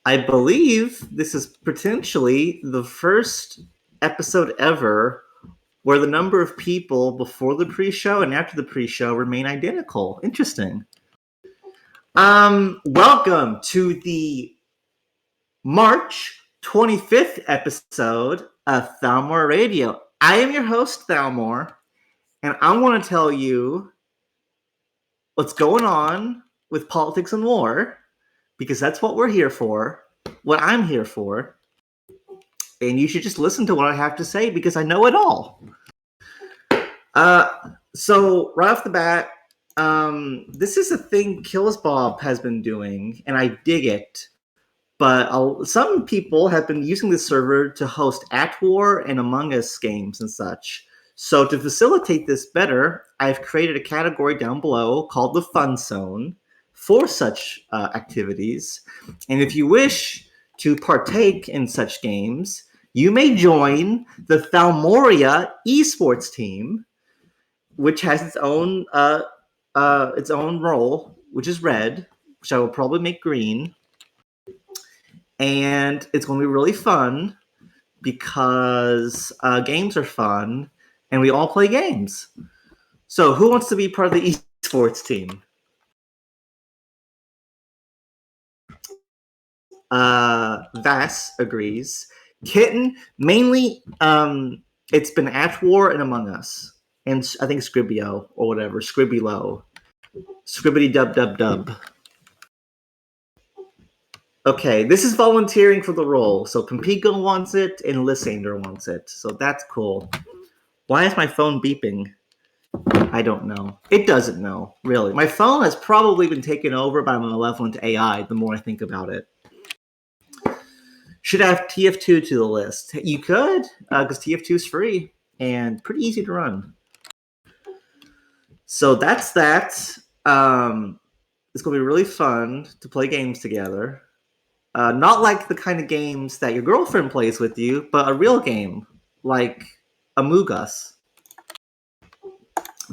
I believe this is potentially the first episode ever where the number of people before the pre-show and after the pre-show remain identical. Interesting. Welcome to the March 25th episode of Thalmor Radio. I am your host, Thalmor, and I want to tell you what's going on with politics and war, because that's what we're here for, what I'm here for, and you should just listen to what I have to say because I know it all. So right off the bat, this is a thing Killsbob has been doing, and I dig it. But some people have been using this server to host At War and Among Us games and such. So to facilitate this better, I've created a category down below called the Fun Zone for such activities. And if you wish to partake in such games, you may join the Thalmoria esports team, which has its own role, which is red, which I will probably make green. And it's going to be really fun because games are fun, and we all play games. So who wants to be part of the esports team? Vass agrees. Kitten, mainly, it's been At War and Among Us. And I think Scribbio or whatever, Scribbilo. Scribbity dub dub dub. Okay, this is volunteering for the role. So Pampico wants it and Lysander wants it. So that's cool. Why is my phone beeping? I don't know. It doesn't know, really. My phone has probably been taken over by a malevolent AI the more I think about it. Should add TF2 to the list. You could, because TF2 is free and pretty easy to run. So that's that. It's going to be really fun to play games together. Not like the kind of games that your girlfriend plays with you, but a real game, like Among Us.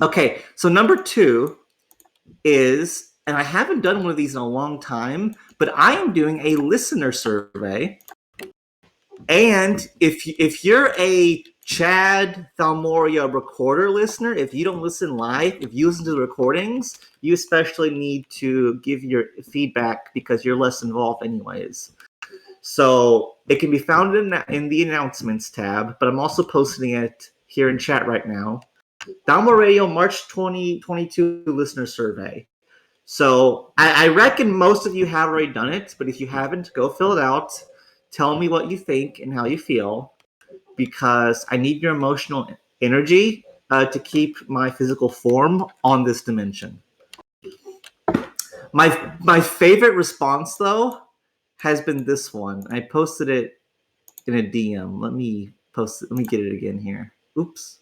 Okay, so number 2 is, and I haven't done one of these in a long time, but I am doing a listener survey. And if you're a Chad Thalmoria recorder listener, if you don't listen live, if you listen to the recordings, you especially need to give your feedback because you're less involved anyways. So it can be found in the announcements tab, but I'm also posting it here in chat right now. Thalmor Radio March 2022 listener survey. So I reckon most of you have already done it, but if you haven't, go fill it out. Tell me what you think and how you feel, because I need your emotional energy to keep my physical form on this dimension. My favorite response, though, has been this one. I posted it in a DM. Let me post it. Let me get it again here. Oops.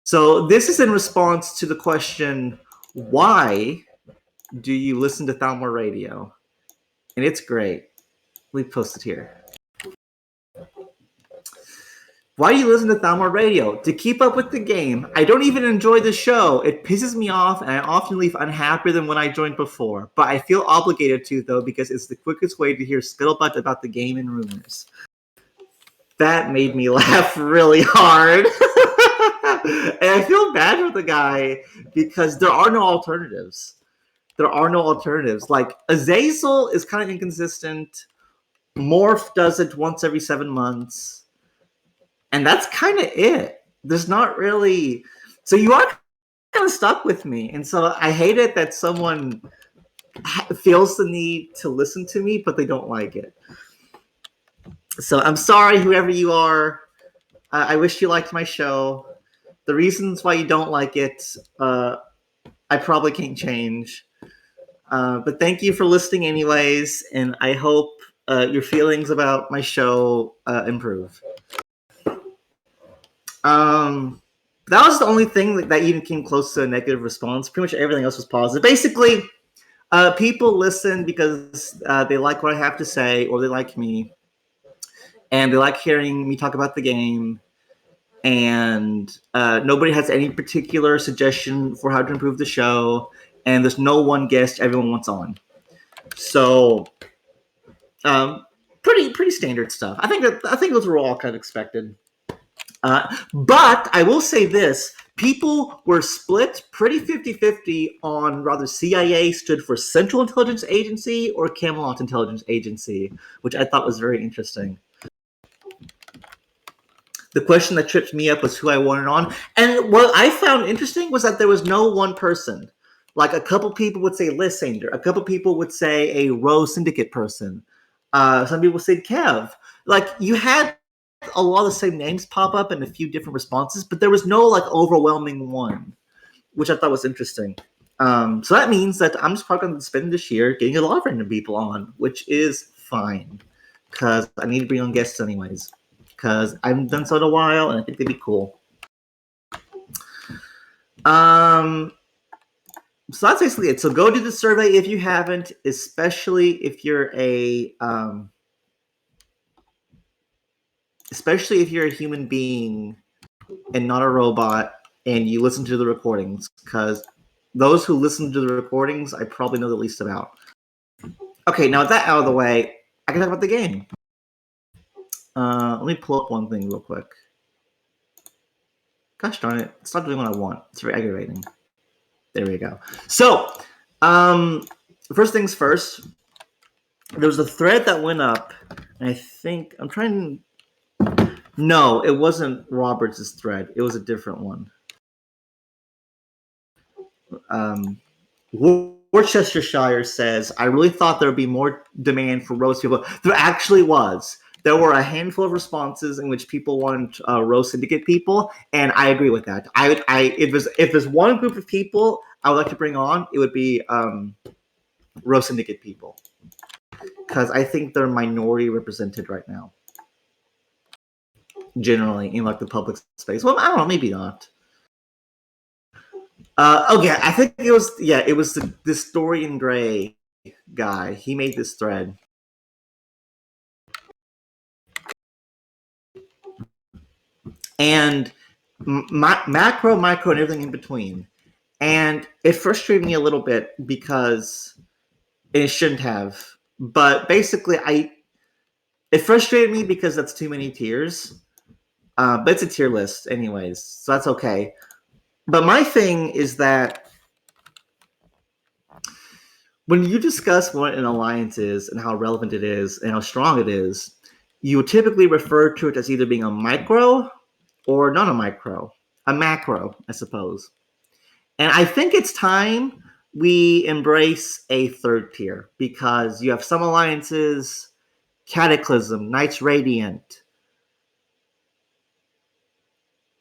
So this is in response to the question, why do you listen to Thalmor Radio? And it's great. We posted here. Why do you listen to Thalmor Radio? To keep up with the game. I don't even enjoy the show. It pisses me off, and I often leave unhappier than when I joined before. But I feel obligated to, though, because it's the quickest way to hear scuttlebutt about the game and rumors. That made me laugh really hard. And I feel bad for the guy because there are no alternatives. Like, Azazel is kind of inconsistent. Morph does it once every 7 months. And that's kind of it. There's not really... So you are kind of stuck with me. And so I hate it that someone feels the need to listen to me, but they don't like it. So I'm sorry, whoever you are. I wish you liked my show. The reasons why you don't like it, I probably can't change. But thank you for listening anyways, and I hope your feelings about my show improve. That was the only thing that even came close to a negative response. Pretty much everything else was positive. Basically, people listen because they like what I have to say, or they like me, and they like hearing me talk about the game. And nobody has any particular suggestion for how to improve the show, and there's no one guest everyone wants on. So, um, pretty standard stuff. I think those were all kind of expected. But I will say this: people were split pretty 50-50 on whether CIA stood for Central Intelligence Agency or Camelot Intelligence Agency, which I thought was very interesting. The question that tripped me up was who I wanted on. And what I found interesting was that there was no one person. Like a couple people would say Lysander, a couple people would say a Row Syndicate person. Some people said Kev. Like you had a lot of the same names pop up in a few different responses, but there was no like overwhelming one, which I thought was interesting. So that means that I'm just probably going to spend this year getting a lot of random people on, which is fine because I need to bring on guests anyways. Because I haven't done so in a while, and I think they'd be cool. So that's basically it. So go do the survey if you haven't, especially if you're a human being and not a robot, and you listen to the recordings. Because those who listen to the recordings, I probably know the least about. Okay, now with that out of the way, I can talk about the game. Let me pull up one thing real quick. Gosh darn it! It's not doing what I want. It's very aggravating. There we go. So, first things first. There was a thread that went up, and I think I'm trying. No, it wasn't Roberts' thread. It was a different one. Worcestershire says, I really thought there would be more demand for roast people. There actually was. There were a handful of responses in which people wanted roast syndicate people, and I agree with that. If there's one group of people I would like to bring on, it would be roast syndicate people, because I think they're minority represented right now, generally in like the public space. Well, I don't know, maybe not. Okay, I think it was the Story in Gray guy. He made this thread. And macro, micro, and everything in between. And it frustrated me a little bit because it shouldn't have. But basically, it frustrated me because that's too many tiers. But it's a tier list, anyways, so that's okay. But my thing is that when you discuss what an alliance is and how relevant it is and how strong it is, you typically refer to it as either being a micro or not a micro, a macro, I suppose. And I think it's time we embrace a third tier because you have some alliances, Cataclysm, Knights Radiant,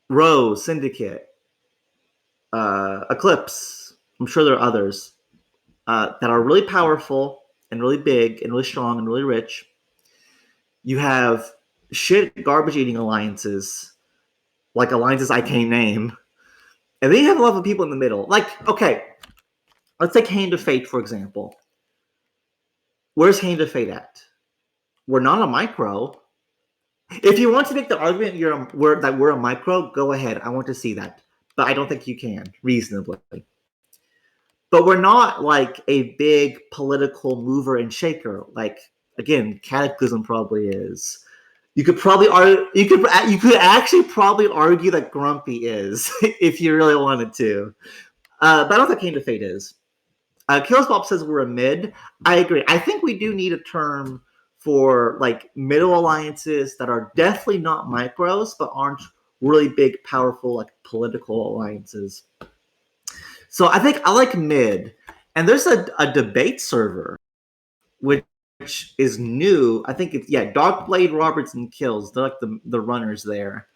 Rose, Syndicate, Eclipse. I'm sure there are others that are really powerful and really big and really strong and really rich. You have shit garbage eating alliances, like alliances I can't name. And then you have a lot of people in the middle. Like, okay, let's take Hand of Fate, for example. Where's Hand of Fate at? We're not a micro. If you want to make the argument that we're a micro, go ahead. I want to see that. But I don't think you can, reasonably. But we're not like a big political mover and shaker. Like, again, Cataclysm probably is. You could probably argue. You could actually probably argue that Grumpy is, if you really wanted to. But I don't think Hand of Fate is. Kills Bob says we're a mid. I agree. I think we do need a term for like middle alliances that are definitely not micros, but aren't really big, powerful, like political alliances. So I think I like mid. And there's a debate server, which is new. I think it's Darkblade, Robertson Kills. They're like the runners there,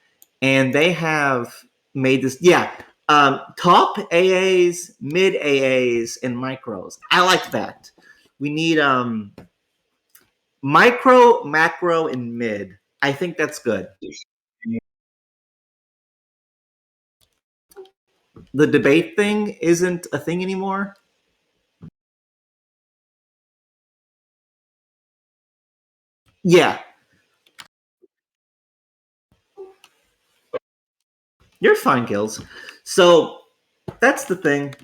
and they have made this top AAs, mid AAs, and micros. I like that. We need micro, macro, and mid. I think that's good. The debate thing isn't a thing anymore. Yeah, you're fine, Gills. So that's the thing.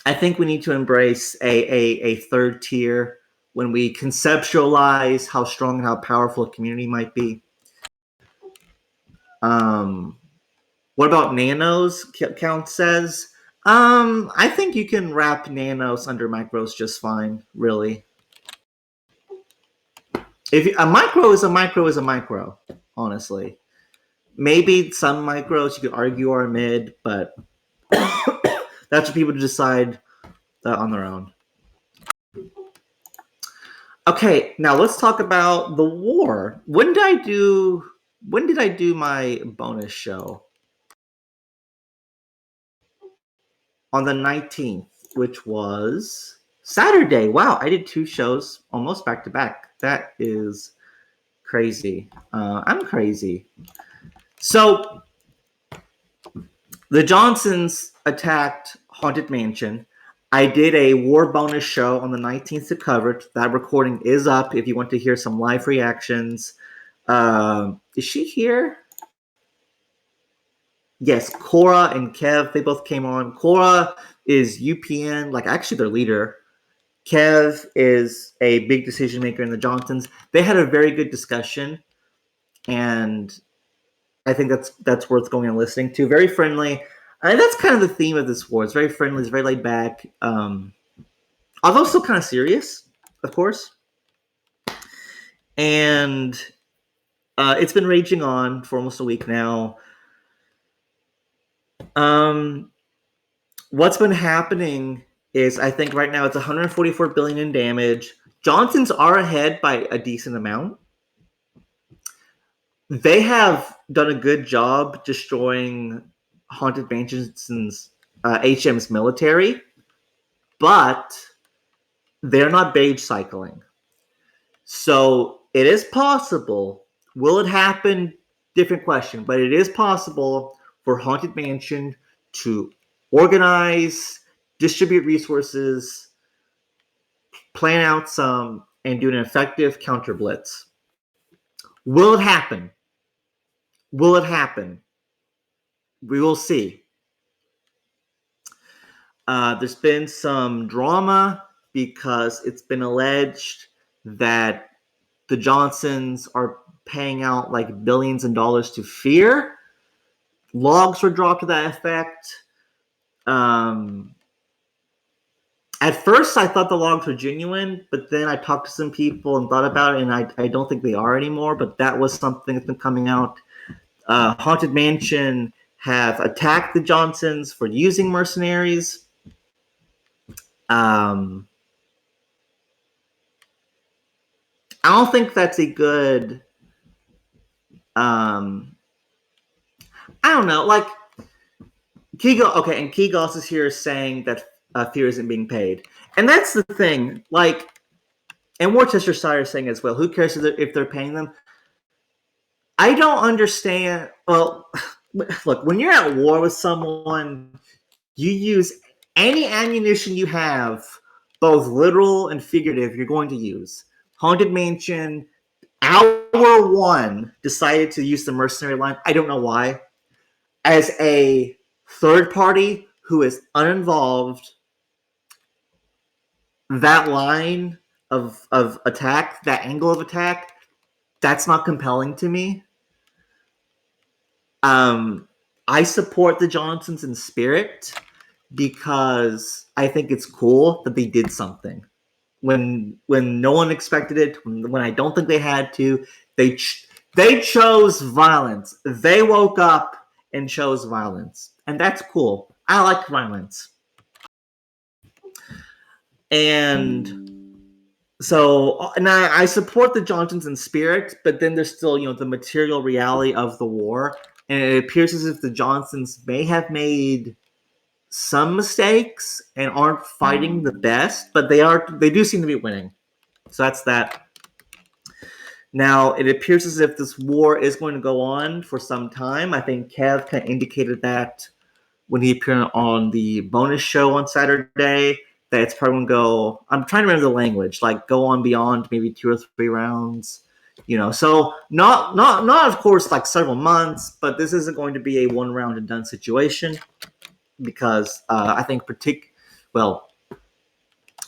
I think we need to embrace a third tier when we conceptualize how strong and how powerful a community might be. Um, what about nanos? Count says. I think you can wrap nanos under micros just fine. Really, if a micro is a micro is a micro, honestly. Maybe some micros you could argue are mid, but that's for people to decide on their own. Okay, now let's talk about the war. When did I do my bonus show? On the 19th, which was Saturday. Wow, I did 2 shows almost back to back. That is crazy. I'm crazy. So the Johnsons attacked Haunted Mansion. I did a war bonus show on the 19th to cover it. That recording is up if you want to hear some live reactions. Is she here? Yes, Cora and Kev, they both came on. Cora is UPN, like actually their leader. Kev is a big decision maker in the Johnsons. They had a very good discussion, and I think that's worth going and listening to. Very friendly. And that's kind of the theme of this war. It's very friendly. It's very laid back. Although still kind of serious, of course. And it's been raging on for almost a week now. What's been happening is I think right now it's 144 billion in damage. Johnsons are ahead by a decent amount. They have done a good job destroying Haunted Mansion's HM's military, but they're not beige cycling. So it is possible. Will it happen? Different question, but it is possible for Haunted Mansion to organize, distribute resources, plan out some, and do an effective counter blitz. Will it happen? Will it happen? We will see. There's been some drama because it's been alleged that the Johnsons are paying out like billions of dollars to Fear. Logs were dropped to that effect. At first, I thought the logs were genuine, but then I talked to some people and thought about it, and I don't think they are anymore, but that was something that's been coming out. Haunted Mansion have attacked the Johnsons for using mercenaries. I don't think that's a good. I don't know. Like Keegal, okay, and Keegos is here saying that Fear isn't being paid, and that's the thing. Like, and Worcestershire is saying as well. Who cares if they're paying them? I don't understand. Well, look, when you're at war with someone, you use any ammunition you have, both literal and figurative, you're going to use. Haunted Mansion, hour 1, decided to use the mercenary line. I don't know why. As a third party who is uninvolved, that line of attack, that angle of attack, that's not compelling to me. I support the Johnsons in spirit because I think it's cool that they did something when no one expected it. When I don't think they had to, they chose violence. They woke up and chose violence, and that's cool. I like violence, and so and I support the Johnsons in spirit, but then there's still the material reality of the war, and it appears as if the Johnsons may have made some mistakes and aren't fighting the best, but they do seem to be winning. So that's that. Now, it appears as if this war is going to go on for some time. I think Kev kind of indicated that when he appeared on the bonus show on Saturday, that it's probably going to go, I'm trying to remember the language, like go on beyond maybe 2 or 3 rounds. So not of course like several months, but this isn't going to be a 1 round and done situation because I think well,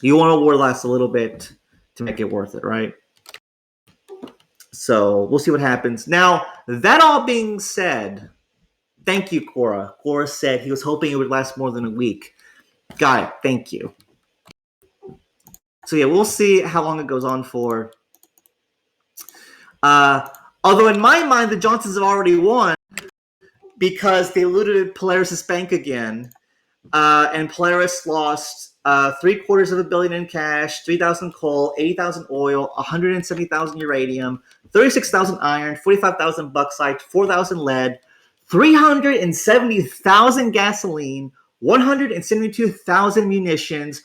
you want to war last a little bit to make it worth it, right? So we'll see what happens. Now, that all being said, thank you, Cora. Cora said he was hoping it would last more than a week. Got it. Thank you. So yeah, we'll see how long it goes on for. Although in my mind, the Johnsons have already won because they looted Polaris' bank again. And Polaris lost $750 million in cash, 3,000 coal, 80,000 oil, 170,000 uranium, 36,000 iron, 45,000 bauxite, 4,000 lead, 370,000 gasoline, 172,000 munitions,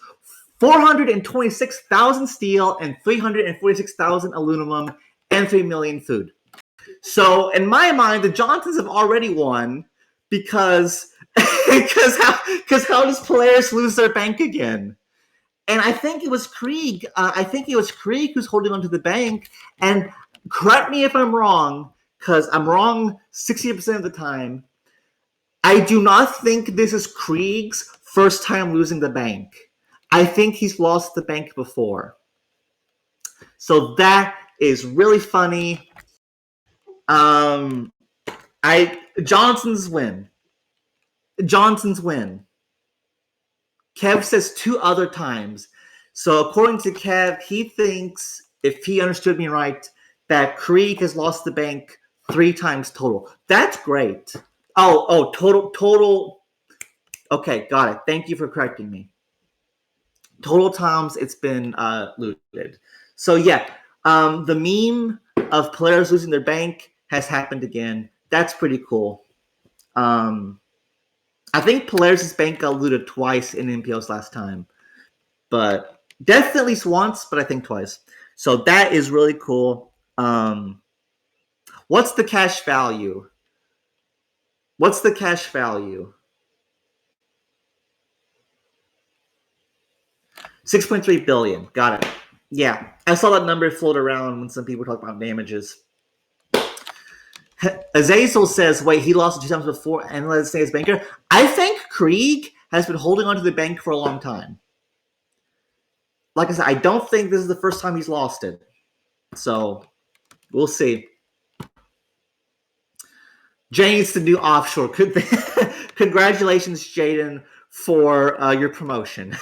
426,000 steel, and 346,000 aluminum, and 3 million food. So in my mind, the Johnsons have already won because how does Polaris lose their bank again? And I think it was Krieg. Who's holding onto the bank. And correct me if I'm wrong, because I'm wrong 60% of the time. I do not think this is Krieg's first time losing the bank. I think he's lost the bank before. So that is really funny. Johnson's win. Kev says 2 other times. So according to Kev, he thinks, if he understood me right, that Krieg has lost the bank 3 times total. That's great. Oh, total. Okay, got it. Thank you for correcting me. Total times it's been looted. So yeah, the meme of players losing their bank has happened again. That's pretty cool. I think Polaris' bank got looted twice in NPOs last time. But definitely at least once, but I think twice. So that is really cool. What's the cash value? 6.3 billion. Got it. Yeah, I saw that number float around when some people talk about damages. Azazel says, wait, he lost it 2 times before and let us say his banker. I think Krieg has been holding onto the bank for a long time. Like I said, I don't think this is the first time he's lost it. So we'll see. Jaden's the new offshore. Congratulations, Jaden, for your promotion.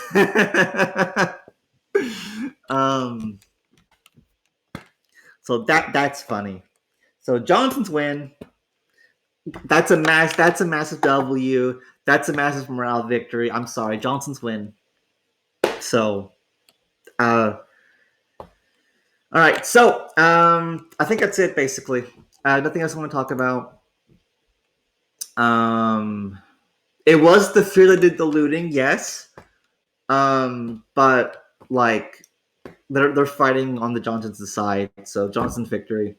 So that's funny. So Johnson's win. That's a massive W. That's a massive morale victory. I'm sorry, Johnson's win. So, all right. So, I think that's it basically. Nothing else I want to talk about. It was the fear that did the looting, yes. But like they're fighting on the Johnson's side, so Johnson's victory.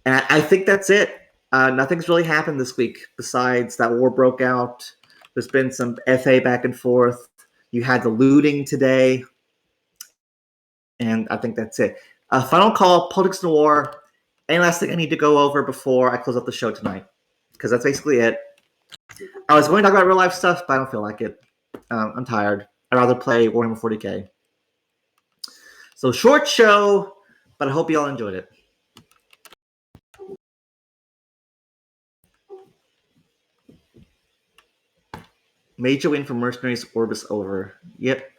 And I think that's it. Nothing's really happened this week besides that war broke out. There's been some FA back and forth. You had the looting today. And I think that's it. Final call, politics and war. Any last thing I need to go over before I close up the show tonight? Because that's basically it. I was going to talk about real life stuff, but I don't feel like it. I'm tired. I'd rather play Warhammer 40k. So short show, but I hope you all enjoyed it. Major win for Mercenaries, Orbis over. Yep.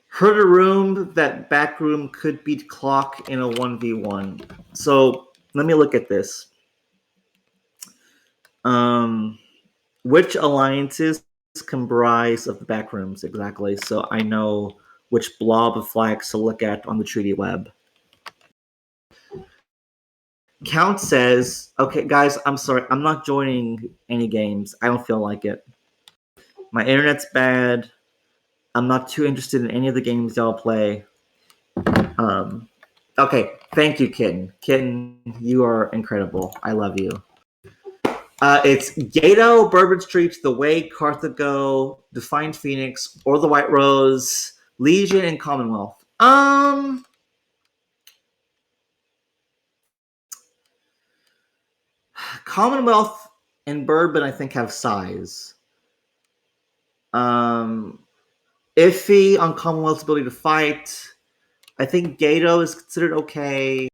Heard a room that back room could beat Clock in a 1v1. So let me look at this. Which alliances comprise of the back rooms exactly? So I know which blob of flags to look at on the treaty web. Count says, okay, guys, I'm sorry. I'm not joining any games. I don't feel like it. My internet's bad. I'm not too interested in any of the games y'all play. Okay, thank you, Kitten. Kitten, you are incredible. I love you. It's Gato, Bourbon Street, The Way, Carthago, Defiant Phoenix, or the White Rose, Legion, and Commonwealth. Commonwealth and Bourbon, I think, have size. Iffy on Commonwealth's ability to fight. I think Gato is considered okay.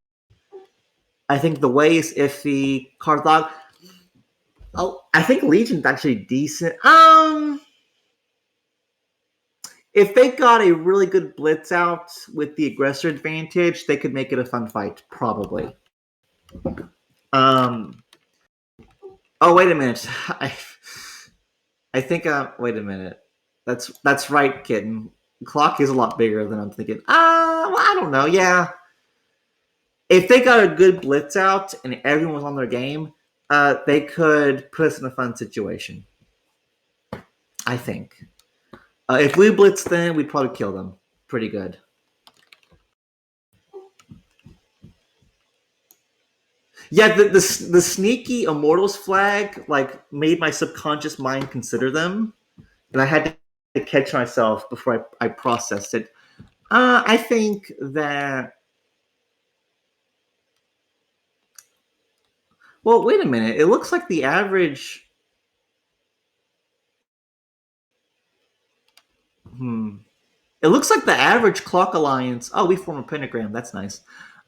I think the way is iffy. Carthog. Oh, I think Legion's actually decent. If they got a really good blitz out with the aggressor advantage, they could make it a fun fight, probably. Oh, wait a minute. I think. Wait a minute. That's right, kitten. Clock is a lot bigger than I'm thinking. Well, I don't know. Yeah, if they got a good blitz out and everyone was on their game, they could put us in a fun situation. I think. If we blitzed them, we'd probably kill them pretty good. Yeah, the sneaky Immortals flag like made my subconscious mind consider them, and I had to catch myself before I processed it. I think that. Well, wait a minute. It looks like the average. It looks like the average clock alliance. Oh, we form a pentagram. That's nice.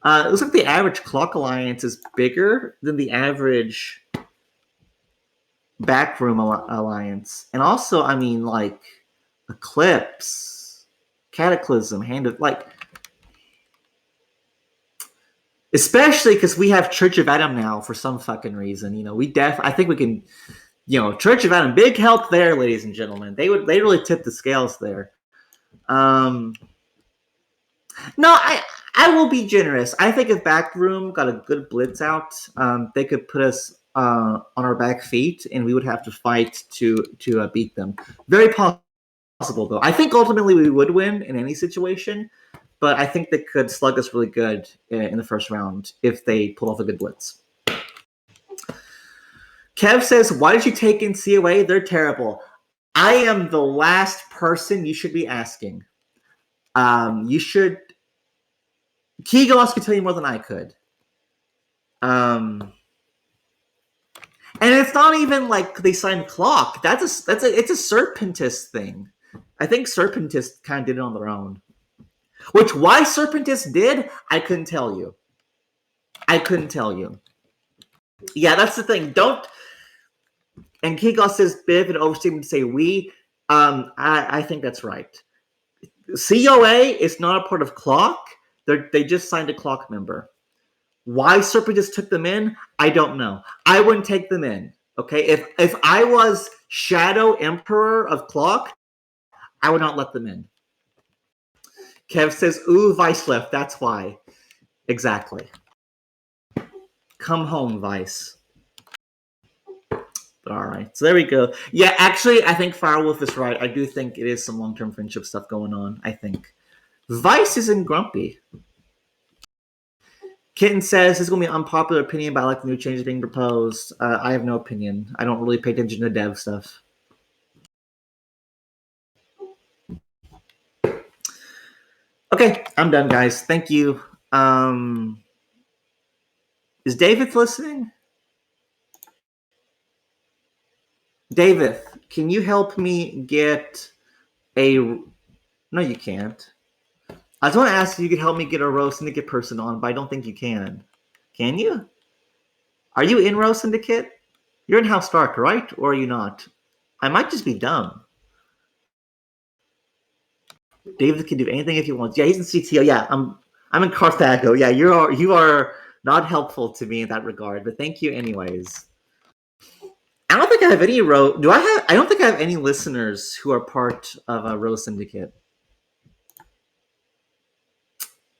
It looks like the average clock alliance is bigger than the average backroom alliance, and also, I mean, like Eclipse, Cataclysm, Hand of like, especially because we have Church of Adam now for some fucking reason. You know, I think we can. You know, Church of Adam, big help there, ladies and gentlemen. They really tip the scales there. No, I will be generous. I think if Backroom got a good blitz out, they could put us on our back feet, and we would have to fight to beat them. Very possible, though. I think ultimately we would win in any situation, but I think they could slug us really good in the first round if they pull off a good blitz. Kev says, "Why did you take in COA? They're terrible." I am the last person you should be asking. You should. Kegos could tell you more than I could. And it's not even like they signed Clock. It's a Serpentis thing. I think Serpentis kind of did it on their own. Which why Serpentis did, I couldn't tell you. Yeah, that's the thing. Don't. And Kegos says bit of an overstatement to say we. I think that's right. COA is not a part of Clock. They just signed a Clock member. Why Serpentis took them in, I don't know. I wouldn't take them in. Okay, if I was Shadow Emperor of Clock, I would not let them in. Kev says, "Ooh, Vice left. That's why." Exactly. Come home, Vice. All right, so there we go. Yeah, actually, I think Firewolf is right. I do think it is some long-term friendship stuff going on. I think Vice isn't grumpy. Kitten says, "This is going to be an unpopular opinion, but I like the new changes being proposed." I have no opinion. I don't really pay attention to dev stuff. Okay, I'm done, guys. Thank you. Is David listening? David, can you help me get a... No, you can't. I just want to ask if you could help me get a Row Syndicate person on, but I don't think you can. Can you? Are you in Row Syndicate? You're in House Dark, right? Or are you not? I might just be dumb. David can do anything if he wants. Yeah, he's in CTO. Yeah, I'm in Carthago. Yeah, you are not helpful to me in that regard, but thank you anyways. I don't think I have any Row. I don't think I have any listeners who are part of a Row Syndicate.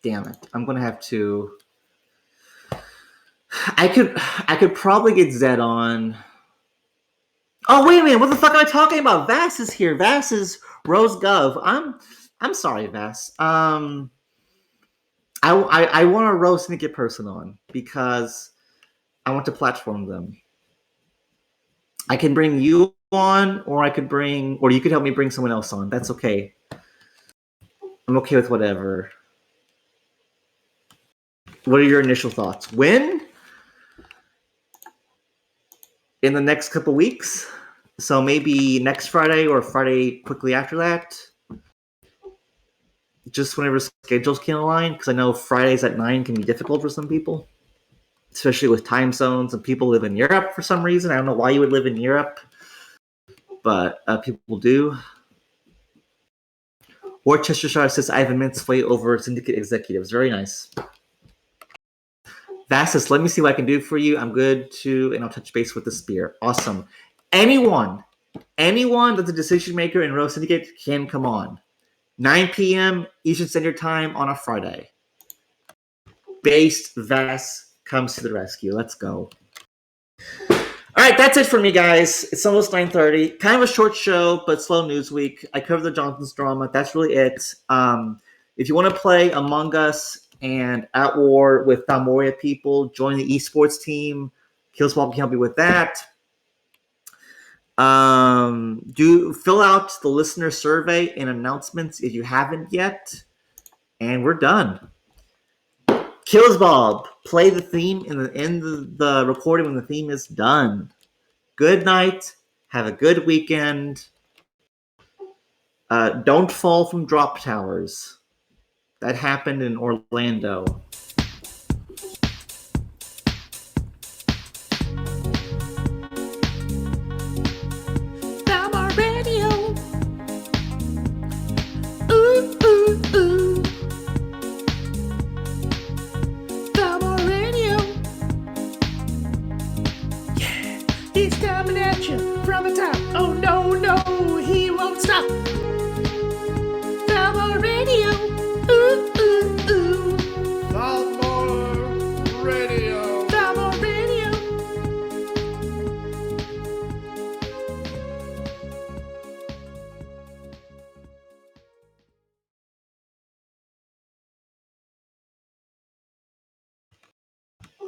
Damn it! I'm gonna have to. I could probably get Zed on. Oh wait a minute! What the fuck am I talking about? Vass is here. Vass is Rose Gov. I'm sorry, Vass. I want a Row Syndicate person on because I want to platform them. I can bring you on, or you could help me bring someone else on. That's okay. I'm okay with whatever. What are your initial thoughts? When? in the next couple weeks. So maybe next Friday or Friday quickly after that. Just whenever schedules can align, because I know Fridays at 9 can be difficult for some people, especially with time zones, and people live in Europe for some reason. I don't know why you would live in Europe, but people do. Worcestershire says, I have immense sway over syndicate executives. Very nice. Vastus, let me see what I can do for you. I'm good too, and I'll touch base with the spear. Awesome. Anyone that's a decision maker in Row Syndicate can come on. 9 p.m. Eastern Standard Time on a Friday. Based Vass comes to the rescue. Let's go. All right, that's it for me, guys. It's almost 9:30. Kind of a short show, but slow news week. I covered the Johnson's drama. That's really it. If you want to play Among Us and At War with Thalmoria people, join the esports team. Killswap can help you with that. Do fill out the listener survey and announcements if you haven't yet, and we're done. Killsbob, play the theme in the recording when the theme is done. Good night. Have a good weekend. Don't fall from drop towers. That happened in Orlando. Thalmor Radio. Ooh, ooh, ooh. Thalmor Radio. Yeah, he's coming at you from the top. Oh no, no, he won't stop. Thalmor Radio. Ooh, ooh, ooh. Thalmor Radio. Thalmor Radio.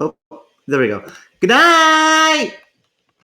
Oh, there we go. Good night!